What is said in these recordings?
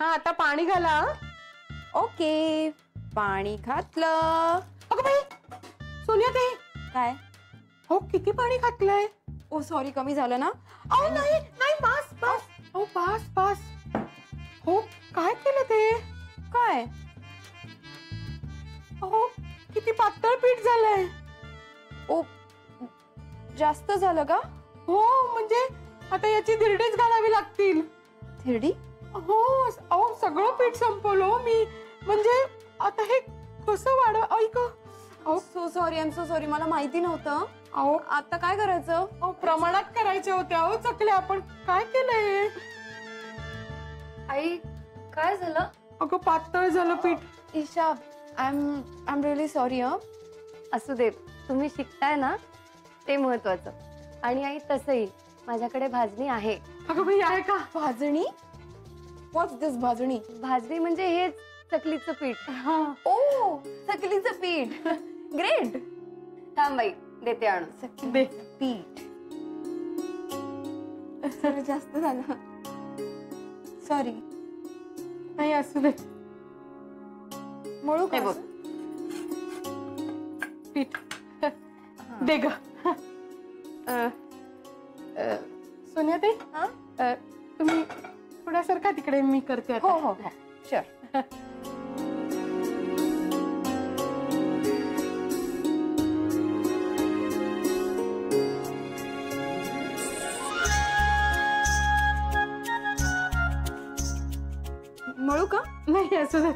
हा आता पाणी घाला. ओके पाणी घातलं. अगं बाई सोनिया ते काय? हो किती पाणी घातलंय? ओ सॉरी कमी झालं ना. अहो नाही नाही बस बस. हो बस बस. हो काय केलं ते? काय? अहो किती पातळ पीठ झालंय. ओ जास्त झालं का? हो म्हणजे आता याची धिरडेच घालावी लागतील. थिरडी? हो अहो सगळं पीठ संपवलं मी. म्हणजे आता हे कसं वाढव? ऐक so sorry I am so sorry मला माहिती नव्हतं. अहो आता काय करायचं? अहो प्रमाणात करायच्या होत्या. अहो चकल्या आपण काय केलंय? आई काय झालं? अगं पातळ झालं पीठ. Isha I am really sorry. असू दे तुम्ही शिकताय ना ते महत्वाचं. आणि आई तसंही माझ्याकडे भाजणी आहे. अगं बाई आहे का? भाजणी? व्हॉट्स दिस भाजणी? भाजणी म्हणजे हेच चकलीचं पीठ. ओ चकलीचं पीठ. ग्रेट. थांब बाई देते आणून. दे पीठ जरा जास्त झालं. सॉरी. नाही असू दे. मळू हे का? बघ पीठ दे ग. सोनिया ताई तुम्ही थोड्यासारखा तिकडे मी करते आता. हो हो हो शुअर. मळू का? नाही असू दे.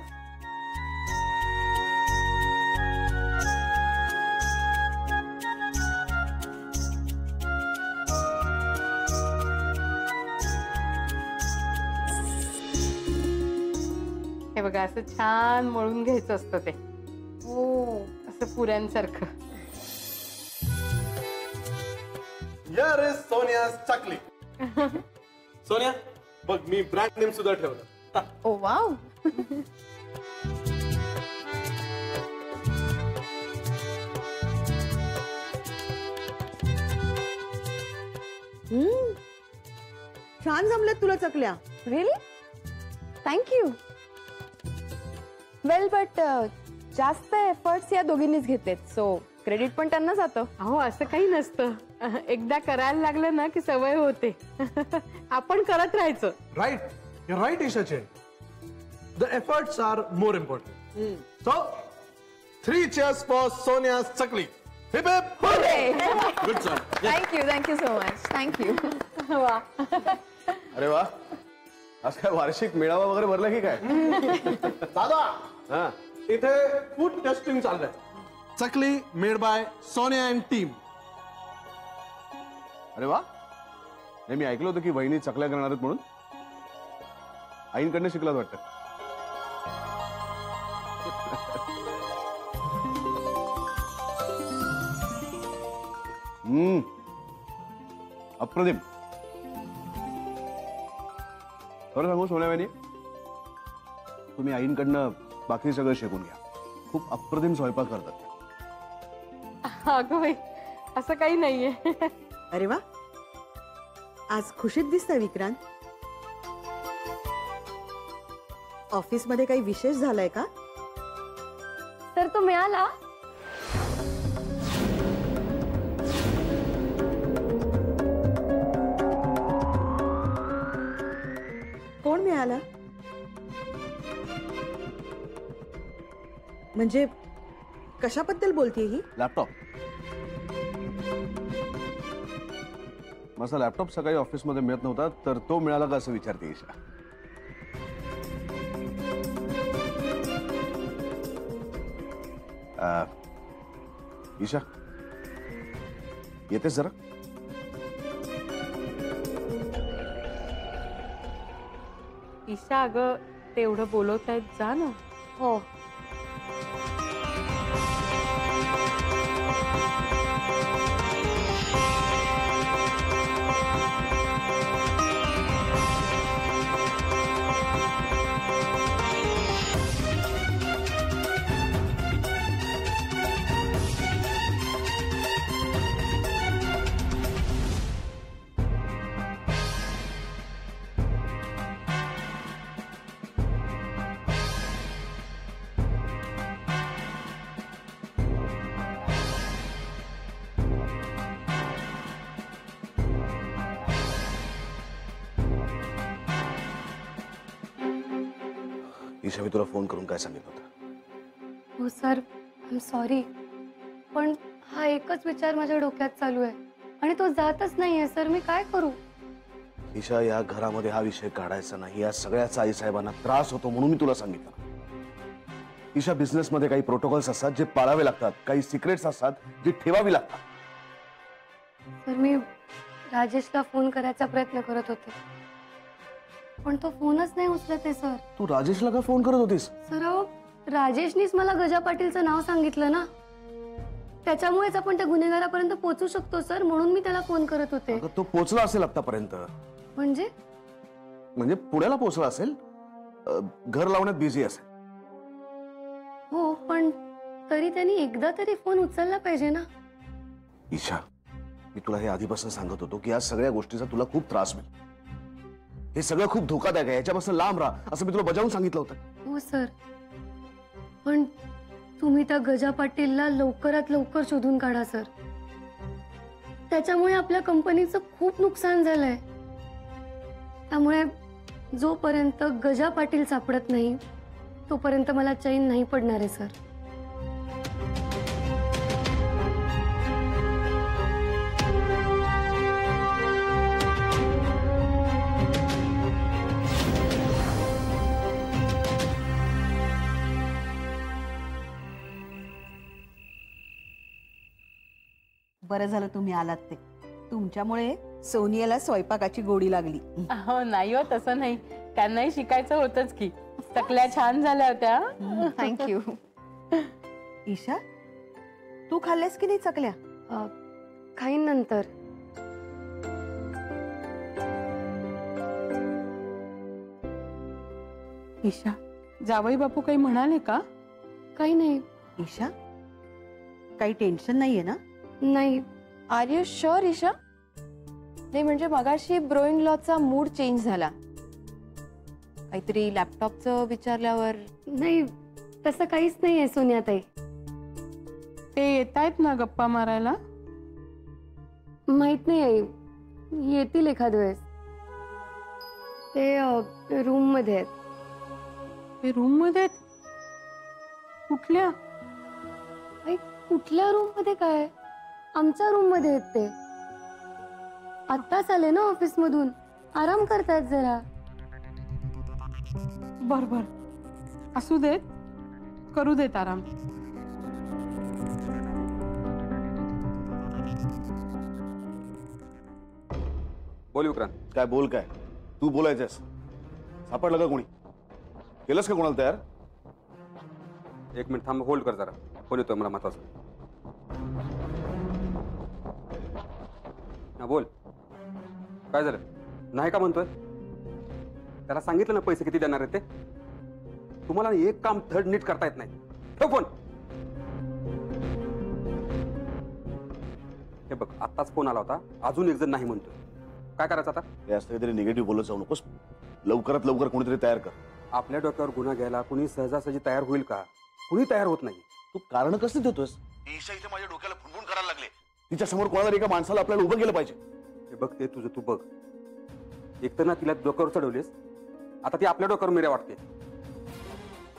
हे बघा असं छान मळून घ्यायचं असतं ते. हो असं पुऱ्यांसारखं. Here is Sonia's चकली. सोनिया बघ मी ब्रँड नेम सुद्धा ठेवलं. ओ वाव. छान जमल्यात तुला चकल्या. रिअली? थँक्यू. वेल बट जास्त एफर्ट्स या दोघींनीच घेतलेत सो क्रेडिट पण त्यांना जातं. अहो असं काही नसतं. एकदा करायला लागलं ना की सवय होते. आपण करत राहायचं. Right. You're right, Ishache. The efforts are more important. So, 3 cheers for Sonia's chakli. Hip hip. Good job. Thank you so much. Thank you. वा. अरे वा आज काय वार्षिक मेळावा वगैरे भरला की काय? दादा हा इथे फूड टेस्टिंग चाललंय. Chakli made by Sonia and team. अरे वा नाही मी ऐकलं होतं की वहिनी चकल्या करणार आहेत म्हणून. आईंकडनं शिकलात वाटतं. अप्रतिम. खरं सांगू सोन्या वहिनी तुम्ही आईंकडनं बाकी सगळं शिकून घ्या. खूप अप्रतिम स्वयंपाक करतात. अगं बाई असं काही नाहीये. अरे वा आज खुशीत दिसतंय विक्रांत. ऑफिस मध्ये काही विशेष झालाय का? तर तो मिळाला. कोण मिळाला? म्हणजे कशाबद्दल बोलतीये ही? लॅपटॉप. माझा लॅपटॉप सकाळी ऑफिसमध्ये मिळत नव्हता तर तो मिळाला का असं विचारते ईशा. ईशा येतेस जरा. ईशा अगं तेवढं बोलवतायत जा ना. हो ईशा, मी तुला फोन करून काय सांगितलं होतं? हो सर, आय एम सॉरी, पण हा एकच विचार माझ्या डोक्यात चालू आहे आणि तो जातच नाहीये सर. मी काय करू? ईशा, या घरामध्ये हा विषय काढायचा नाही. या सगळ्याचा आई साहेबांना त्रास होतो म्हणून मी तुला सांगितलं. ईशा, बिझनेस मध्ये काही प्रोटोकॉल्स असतात जे पाळावे लागतात, काही सिक्रेट्स असतात जी ठेवावी लागतात. सर, मी राजेशला फोन करायचा प्रयत्न करत होते, पण तो फोनच नाही उचलत आहे सर. तू राजेशला का फोन करत होतीस? सर अहो, राजेशनीच मला गजा पाटीलचं नाव सांगितलं ना, त्याच्यामुळेच आपण त्या गुन्हेगारापर्यंत पोहोचू शकतो सर, म्हणून मी त्याला फोन करत होते. अगं, तो पोचला असेल आतापर्यंत. म्हणजे पुण्याला पोचला असेल, घर लावण्यात बिझी असेल. हो, पण तरी त्यांनी एकदा तरी फोन उचलला पाहिजे ना. ईशा, मी तुला हे आधीपासून सांगत होतो की या सगळ्या गोष्टीचा तुला खूप त्रास होईल. हे सगळं खूप धोकादायक आहे, याच्यापासून लांब राहा असं मी तुला बजावून सांगितलं होतं. हो सर, पण तुम्ही त्या गजा पाटीलला लवकरात लवकर शोधून काढा सर. त्याच्यामुळे आपल्या कंपनीचं खूप नुकसान झालंय. त्यामुळे जोपर्यंत गजा पाटील सापडत नाही तोपर्यंत मला चैन नाही पडणार आहे सर. बरं झालं तुम्ही आलात ते. तुमच्यामुळे सोनियाला स्वयंपाकाची गोडी लागली. हो नाही हो, तसं नाही, त्यांनाही शिकायचं होतंच की. चकल्या छान झाल्या होत्या. थँक्यू. ईशा, तू खाल्लेस की नाही चकल्या? खाईन नंतर. ईशा, जावई बापू काही म्हणाले का? काही नाही. ईशा, काही टेन्शन नाहीये ना? नाही. Are you sure Isha? नाही म्हणजे मगाशी ब्रो इन लॉचा मूड चेंज झाला, काहीतरी लॅपटॉपचं विचारल्यावर. नाही, तसं काहीच नाही आहे सोनियाताई. ते येतायत ना गप्पा मारायला? माहित नाही आहे, येतील एखाद वेळेस. ते रूम मध्ये आहेत. ते रूम मध्ये? कुठल्या? कुठल्या रूम मध्ये? काय, आमच्या रूम मध्ये आहेत ते. आत्ताच आले ना ऑफिस मधून, आराम करतायत जरा. बर बर, असू देत, करू देत आराम. बोल विक्रांत. काय बोल? काय तू बोलायचंस? सापडलं का कोणी? केलंस का कोणाला तयार? एक मिनिट थांब, होल्ड कर जरा, फोन येतोय मला महत्वाचा. हा बोल, काय झालं? नाही का म्हणतोय? त्याला सांगितलं ना पैसे किती देणार आहेत ते. तुम्हाला एक काम थर्ड नीट करता येत नाही. ठेव फोन. हे बघ, आत्ताच फोन आला होता, अजून एक जण नाही म्हणतोय. काय करायचं आता? हे असं काहीतरी निगेटिव्ह बोलत जाऊ नकोस. लवकरात लवकर कोणीतरी तयार कर. आपल्या डोक्यावर गुन्हा घ्यायला कुणी सहजासहजी तयार होईल का? कुणी तयार होत नाही. तू कारण कसं देतोस? ईशा इथे माझ्या डोक्याला फुनफुन करायला लागले. तिच्या समोर कोणाला एका माणसाला आपल्याला उभं केलं पाहिजे. हे बघ, ते तुझं तू बघ. एक तर ना तिला डोक्यावर चढवलीस, आता ती आपल्या डोक्यावर मिऱ्या वाटते.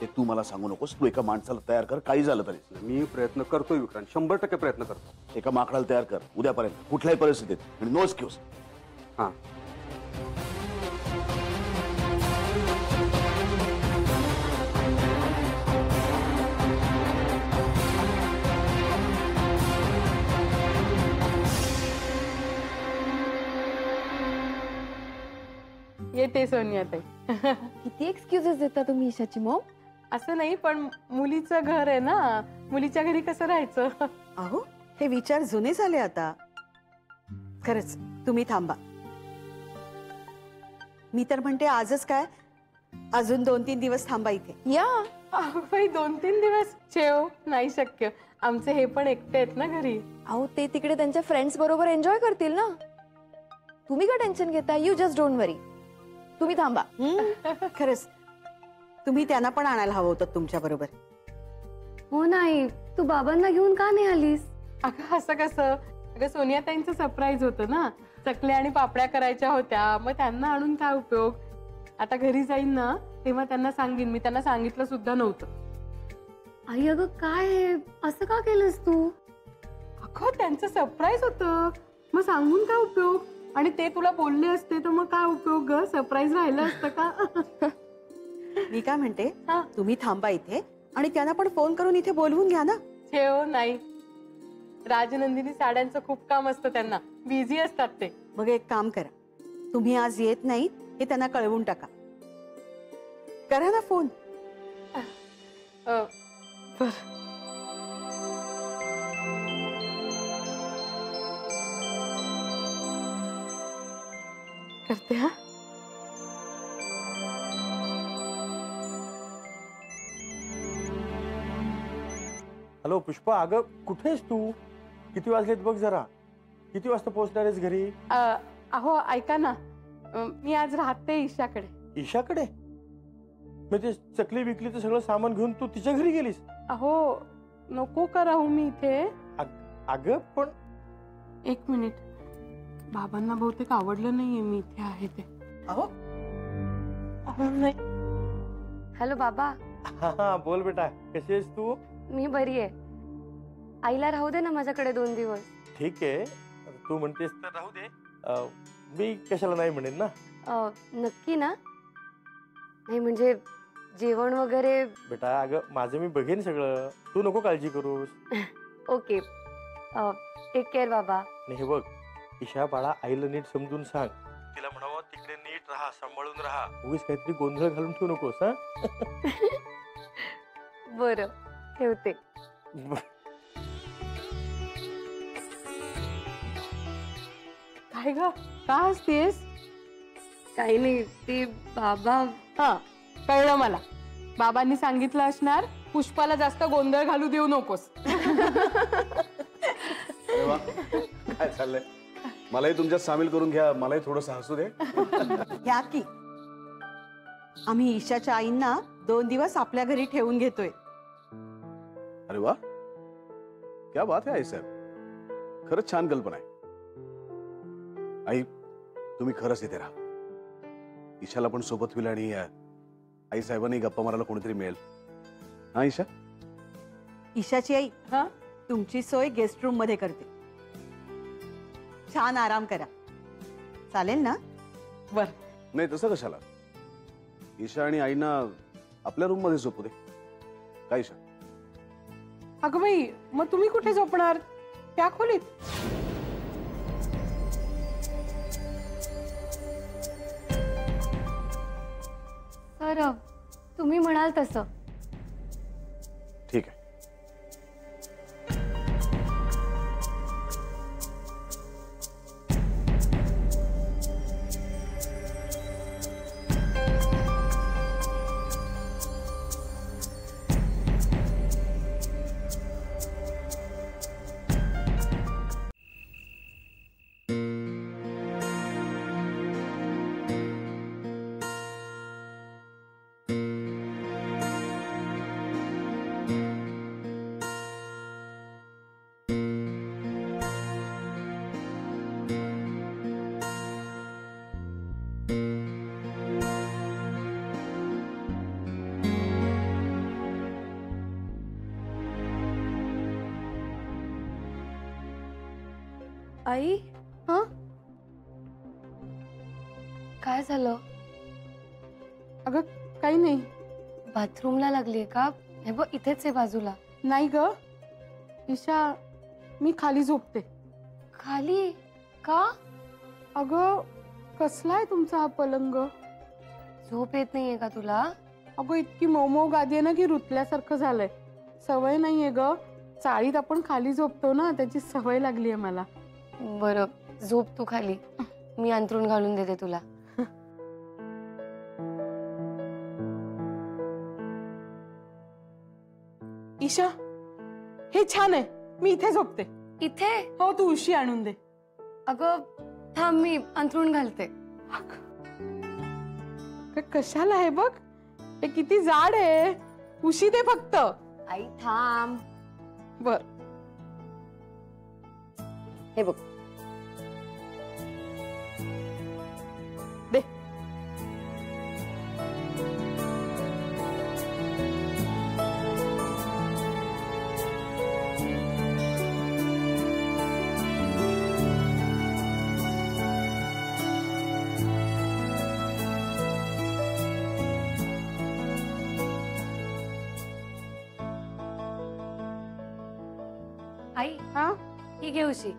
ते तू मला सांगू नकोस. तू एका माणसाला तयार कर, काही झालं तरी. मी प्रयत्न करतोय विक्रांत, 100% प्रयत्न करतो. एका माकडाला तयार कर उद्यापर्यंत, कुठल्याही परिस्थितीत, आणि नो एक्सक्यूज. हा, येते सोनियाताई. किती एक्सक्युजेस देता तुम्ही ईशाची मॉम? असं नाही, पण मुलीचं घर आहे ना, मुलीच्या घरी कसं राहायचं? अहो, हे विचार जुने झाले आता. खरंच तुम्ही थांबा. मी तर म्हणते आजच काय, अजून 2-3 दिवस थांबा इथे. या अहो बाई, 2-3 दिवस शेव नाही शक्य. आमचे हे पण एकटे आहेत ना घरी. अहो, ते तिकडे त्यांच्या फ्रेंड्स बरोबर एन्जॉय करतील ना. तुम्ही का टेन्शन घेता? यू जस्ट डोंट वरी. तुम्ही थांबा. खरंच तुम्ही त्यांना पण आणायला हवं होतं तुमच्या बरोबर. हो नाही, तू बाबांना घेऊन का नाही आलीस? अगं असं कसं? अगं सोनियाताईंचं सरप्राईज होतं ना, चकल्या आणि पापड्या करायच्या होत्या, मग त्यांना आणून काय उपयोग. आता घरी जाईन ना तेव्हा त्यांना सांगेन. मी त्यांना सांगितलं सुद्धा नव्हतं. आई अगं काय आहे? असं का केलंस तू? अगं त्यांचं सरप्राईज होतं, मग सांगून काय उपयोग? आणि ते तुला बोलले असते तर मग काय उपयोग ग? सरप्राईज राहिलं असतं का? मी काय म्हणते, हा. तुम्ही थांबा इथे आणि त्यांना पण फोन करून इथे बोलवून घ्या ना. ठेव नाही, राजनंदिनी साड्यांचं खूप काम असतं त्यांना, बिझी असतात ते. मग एक काम करा, तुम्ही आज येत नाही हे त्यांना कळवून टाका. करा ना फोन. बर. करते हा. हॅलो पुष्पा, अगं कुठेस तू? किती वाजलेत बघ जरा. किती वाजता पोहोचणार आहेस घरी? अहो ऐका ना, मी आज राहते ईशाकडे. ईशाकडे? मग ते चकली विकलीचं सगळं सामान घेऊन तू तिच्या घरी गेलीस? अहो नको का राहू मी इथे? अगं पण एक मिनिट, बाबांना बहुतेक आवडलं नाहीये मी इथे आहे ते. अहो नाही. हॅलो बाबा. हा बोल बेटा, कशी आहेस तू? मी बरी आहे. आईला राहू दे ना माझ्याकडे 2 दिवस. ठीक आहे, तू म्हणतेस तर राहू दे. मी कशाला नाही म्हणेन ना. नक्की ना? नाही म्हणजे जेवण वगैरे. बेटा अगं माझं मी बघेन सगळं, तू नको काळजी करूस. ओके, टेक केअर बाबा. हे बघ ईशा बाळा, आईला नीट समजून सांग. तिला म्हणावं तिकडे नीट राहा, सांभाळून राहा, उगीच काहीतरी गोंधळ घालून ठेवू नकोस. हा बरं ठेवते. काय ग, का हसतेस? काही नाही, ते बाबा. हा कळलं मला, बाबांनी सांगितलं असणार पुष्पाला जास्त गोंधळ घालू देऊ नकोस. अरे वा, काय चाललंय? मलाही तुमच्यात सामील करून घ्या, मलाही थोडंसं हसू दे. घ्या की. आम्ही ईशाच्या आईंना 2 दिवस आपल्या घरी ठेवून घेतोय. अरे वा, क्या बात आहे आई साहेब, खरंच छान कल्पना आहे. आई तुम्ही खरंच इथे राहा, ईशाला पण सोबत होईल आणि आई साहेबांनी गप्पा मारायला कोणीतरी मिळेल. हा ईशा? ईशाची आई हा तुमची सोय गेस्ट रूम मध्ये करते, छान आराम करा. चालेल ना? बर. नाही तसं कशाला, ईशा आणि आईना आपल्या रूम मध्ये झोपू दे. काय ईशा? अगं बाई, मग तुम्ही कुठे झोपणार? त्या खोलीत? तर तुम्ही म्हणाल तसं. ठीक आहे. आई. हा काय झालं? अगं काही नाही. बाथरूमला लागलीये का? हे बघ इथेच आहे बाजूला. नाही ग ईशा, मी खाली झोपते. खाली का? अगं कसला आहे तुमचा हा पलंग? झोप येत नाहीये का तुला? अगं इतकी मऊ गादी आहे ना की रुतल्यासारखं झालंय. सवय नाहीये ग, चाळीत आपण खाली झोपतो ना, त्याची सवय लागली आहे मला. बरं झोप तू खाली, मी अंथरूण घालून देते तुला. ईशा हे छान आहे, मी इथे झोपते. इथे? हो, तू उशी आणून दे. अगं थांब, मी अंथरूण घालते. कशाला आहे बघ, हे किती जाड आहे. उशी दे फक्त. आई थांब. बर. हे बघ. दे. आई हा ही घे उशी.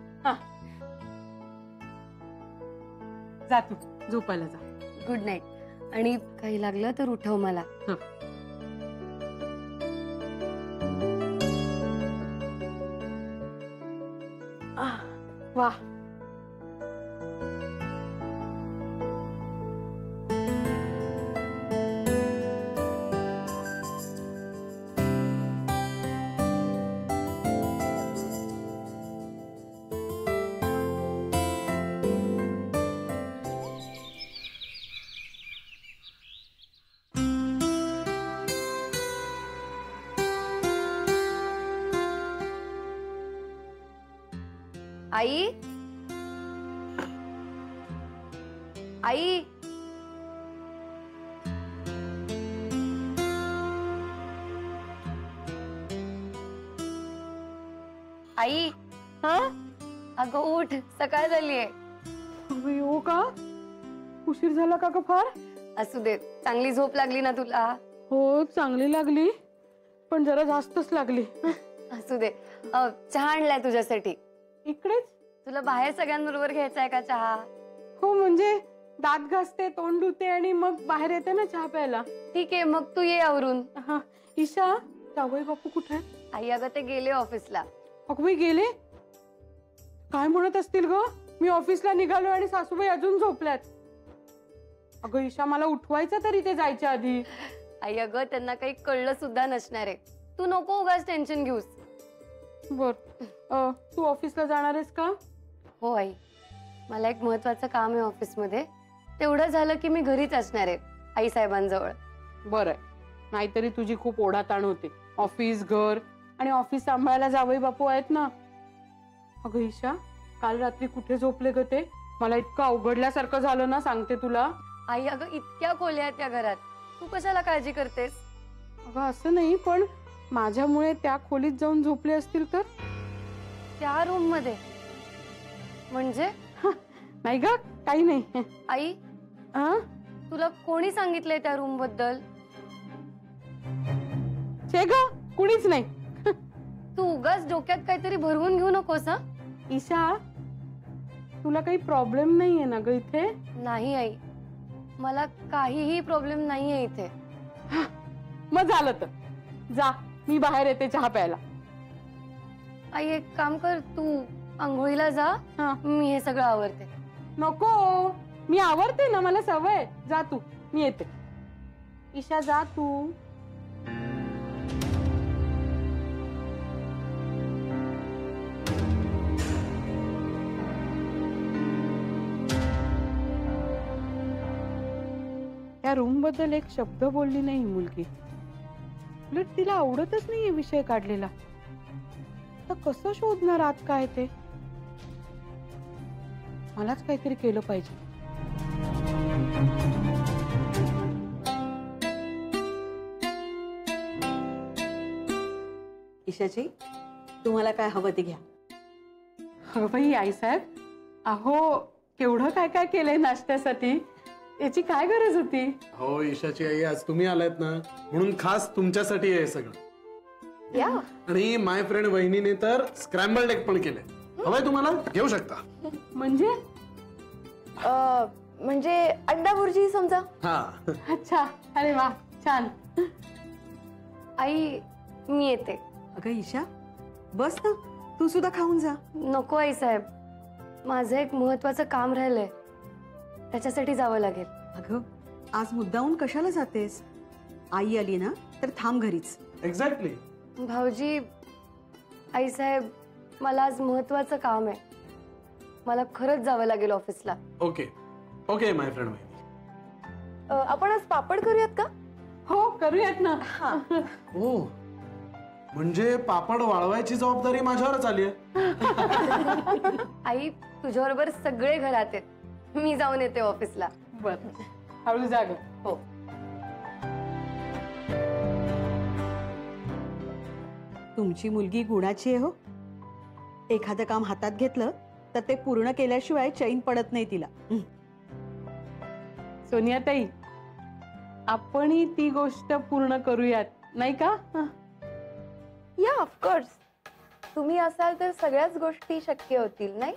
जा तू झोपायला जा. Good night. आणि काही लागलं तर उठव मला. वा आई आई आई. हा अगं उठ, सकाळ झालीये. हो का उशीर झाला का ग फार. असू दे, चांगली झोप लागली ना तुला. हो चांगली लागली पण जरा जास्तच लागली. असू दे. चहा आणलाय तुझ्यासाठी. इकडेच. तुला बाहेर सगळ्यांबरोबर घ्यायचा आहे का चहा? हो म्हणजे दात घासते तोंड धुते आणि मग बाहेर येते ना चहा प्यायला. ठीक आहे मग तू ये आवरून. हा ईशा जावई बापू कुठे आहेत? आई अगं ते गेले ऑफिसला. अगबाई गेले. काय म्हणत असतील ग. मी ऑफिसला निघालो आणि सासूबाई अजून झोपल्यात. अगं ईशा मला उठवायचं तरी ते जायच्या आधी. आई अगं त्यांना काही कळलं सुद्धा नसणार आहे. तू नको उगाच टेन्शन घेऊस. बर तू ऑफिसला जाणार आहेस का? हो आई, मला एक महत्वाचं काम आहे ऑफिसमध्ये. तेवढं झालं की मी घरीच असणार आहे आई साहेबांजवळ. बरं आहे. नाहीतरी तुझी खूप ओढाताण होते. ऑफिस घर आणि ऑफिस सांभाळायला जावई बापू आहेत ना. अगं ईशा काल रात्री कुठे झोपले ग ते. मला इतकं अवघडल्यासारखं झालं ना सांगते तुला. आई अगं इतक्या खोल्या आहेत त्या घरात, तू कशाला काळजी करतेस? अगं असं नाही पण माझ्यामुळे त्या खोलीत जाऊन झोपले असतील तर. त्या रूम मध्ये म्हणजे? नाही ग काही नाही. आई तुला कोणी सांगितलंय त्या रूम बद्दल? छे ग कुणीच नाही. तू उगाच डोक्यात काहीतरी भरवून घेऊ नकोस. ईशा तुला काही प्रॉब्लेम नाहीये ना ग इथे? नाही आई, मला काहीही प्रॉब्लेम नाहीये इथे. मग झालं तर जा, मी बाहेर येते चहा प्यायला. आई एक काम कर, तू आंघोळीला जा, मी हे सगळं आवरते. नको मी आवरते ना, मला सवय. जा तू, मी येते. ईशा जा तू. या रूम बद्दल एक शब्द बोलली नाही ही मुलगी. उलट तिला आवडतच नाही विषय काढलेला. तर कसं शोधणार आत काय ते. मलाच काहीतरी केलं पाहिजे. ईशाजी तुम्हाला काय हवं ते घ्या. हो बाई आई साहेब, अहो केवढं काय काय केलंय नाश्त्यासाठी. याची काय गरज होती? हो ईशाची आई आज तुम्ही आलात ना म्हणून खास तुमच्यासाठी आहे सगळं. आणि माय फ्रेंड वहिनीने तर स्क्रॅम्बल्ड एग पण केलंय. हवंय तुम्हाला घेऊ शकता. म्हणजे म्हणजे अंडा भुर्जी समजा. हा अच्छा, अरे वा छान. आई मी येते. अगं ईशा बस ना, तू सुद्धा खाऊन जा. नको आई साहेब, माझं एक महत्वाचं काम राहिलंय, त्याच्यासाठी जावं लागेल. अगं आज मुद्दाहून कशाला जातेस? आई आली ना तर थांब घरीच. एक्झॅक्टली. भाऊजी, आई साहेब, मला आज महत्वाचं काम आहे. मला खरंच जावं लागेल ऑफिसला. ओके ओके माय फ्रेंड वहिनी. आपण आज पापड करूयात का? हो करूयात ना. हो म्हणजे पापड वाळवायची जबाबदारी माझ्यावरच आली आहे. आई तुझ्याबरोबर सगळे घरात आहेत, मी जाऊन येते ऑफिसला. बर हळू जाग. हो. तुमची मुलगी गुणाची आहे हो. एखादं काम हातात घेतलं तर ते पूर्ण केल्याशिवाय चैन पडत नाही तिला. सोनियाताई, आपणही ती गोष्ट पूर्ण करूयात नाही का? या ऑफकोर्स. तुम्ही असाल तर सगळ्याच गोष्टी शक्य होतील नाही.